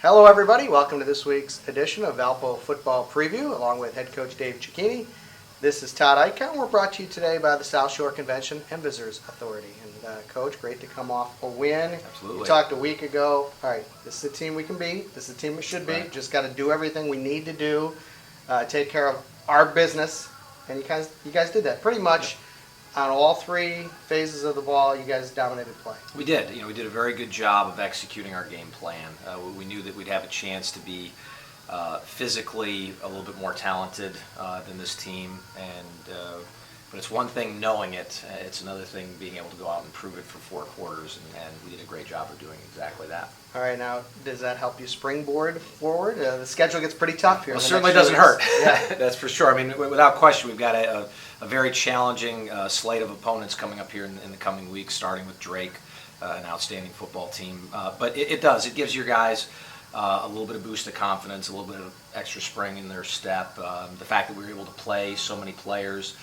Hello everybody, welcome to this week's edition of Valpo Football Preview along with head coach Dave Cecchini. This is Todd Ickow and we're brought to you today by the South Shore Convention and Visitors Authority. And Coach, great to come off a win. Absolutely. We talked a week ago, all right, this is the team we can beat, this is the team we should beat, Right. just got to do everything we need to do, take care of our business, and you guys did that pretty much. On all three phases of the ball, you guys dominated play. We did. We did a very good job of executing our game plan. We knew that we'd have a chance to be physically a little bit more talented than this team, but it's one thing knowing it. It's another thing being able to go out and prove it for 4 quarters, and we did a great job of doing exactly that. All right, now does that help you springboard forward? The schedule gets pretty tough here. Well, it certainly doesn't hurt. Yeah. That's for sure. I mean, without question, we've got a very challenging slate of opponents coming up here in the coming weeks, starting with Drake, an outstanding football team. But it gives your guys a little bit of boost of confidence, a little bit of extra spring in their step. The fact that we were able to play so many players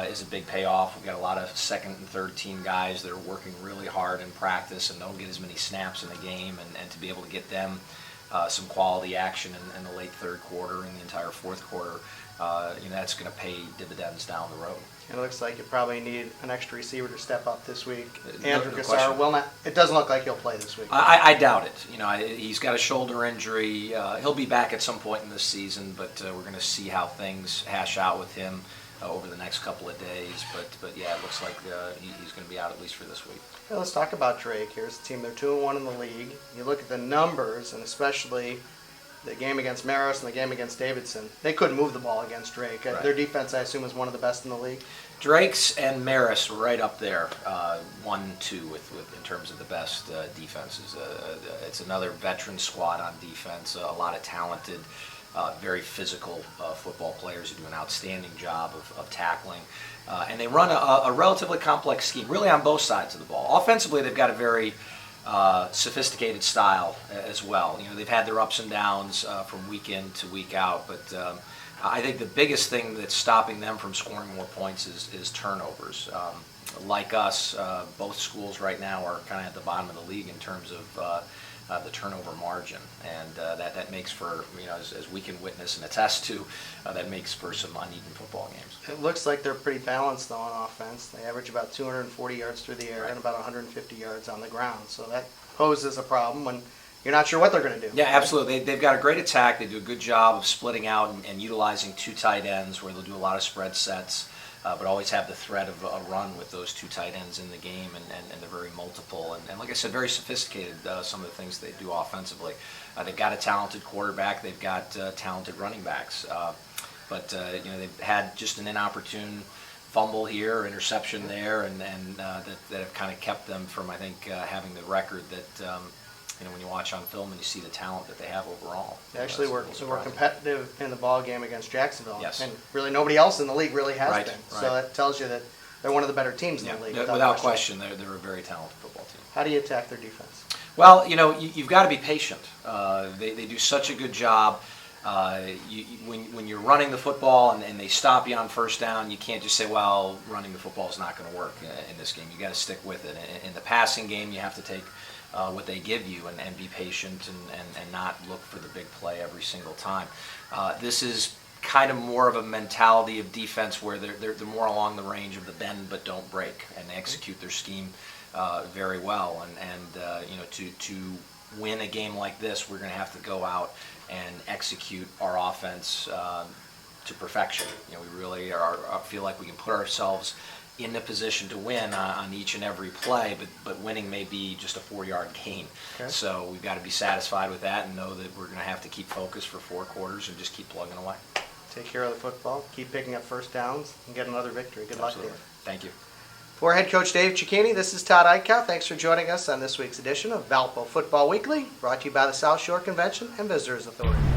is a big payoff. We've got a lot of second and third team guys that are working really hard in practice and don't get as many snaps in the game, and to be able to get them some quality action in the late third quarter and the entire fourth quarter, that's going to pay dividends down the road. And it looks like you probably need an extra receiver to step up this week. No Andrew Cassar question. will not. It doesn't look like he'll play this week. I doubt it. He's got a shoulder injury. He'll be back at some point in this season, but we're going to see how things hash out with him over the next couple of days. But yeah, it looks like he's going to be out at least for this week. Yeah, let's talk about Drake. Here's the team. They're 2-1 in the league. You look at the numbers, and especially the game against Maris and the game against Davidson, they couldn't move the ball against Drake. Right. Their defense, I assume, is one of the best in the league. Drake's and Maris right up there, 1-2 in terms of the best defenses. It's another veteran squad on defense, a lot of talented, very physical football players who do an outstanding job of tackling. And they run a relatively complex scheme, really on both sides of the ball. Offensively, they've got a very sophisticated style as well. They've had their ups and downs from week in to week out, but I think the biggest thing that's stopping them from scoring more points is turnovers. Like us, both schools right now are kind of at the bottom of the league in terms of the turnover margin, and that makes for, as we can witness and attest to, that makes for some uneven football games. It looks like they're pretty balanced, though, on offense. They average about 240 yards through the air and about 150 yards on the ground, so that poses a problem when you're not sure what they're going to do. Yeah, absolutely. They've got a great attack. They do a good job of splitting out and utilizing 2 tight ends where they'll do a lot of spread sets, but always have the threat of a run with those 2 tight ends in the game, and they're very multiple. And like I said, very sophisticated, some of the things they do offensively. They've got a talented quarterback. They've got talented running backs. But they've had just an inopportune fumble here, interception there, and that have kind of kept them from, I think, having the record that when you watch on film and you see the talent that they have overall. They actually were competitive in the ball game against Jacksonville. Yes. And really nobody else in the league really has Right, been. right. So that tells you that they're one of the better teams in the league. Without question, they're a very talented football team. How do you attack their defense? Well, you've got to be patient. They do such a good job. When you're running the football and they stop you on first down, you can't just say, well, running the football is not going to work in this game. You've got to stick with it. In the passing game, you have to take what they give you and be patient and not look for the big play every single time. This is kind of more of a mentality of defense where they're more along the range of the bend but don't break, and they execute their scheme very well. And to win a game like this, we're going to have to go out and execute our offense to perfection. We really feel like we can put ourselves in the position to win on each and every play, but winning may be just a 4-yard gain. Okay. So we've got to be satisfied with that and know that we're going to have to keep focused for 4 quarters and just keep plugging away. Take care of the football, keep picking up first downs, and get another victory. Good luck there. Thank you. For head coach Dave Cecchini, this is Todd Ickow. Thanks for joining us on this week's edition of Valpo Football Weekly, brought to you by the South Shore Convention and Visitors Authority.